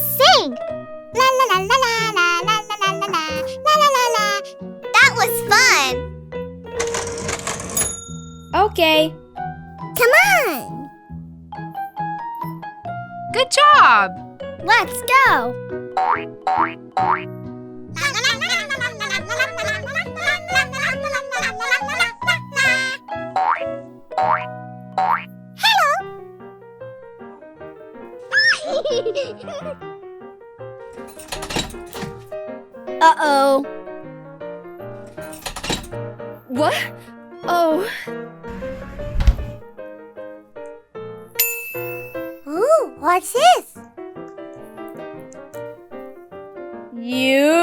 Let's sing! La la la la la la la la la la la la la la. That was fun! Okay. Come on! Good job! Let's go! Hello! Uh-oh. What? Oh. Ooh, what's this? You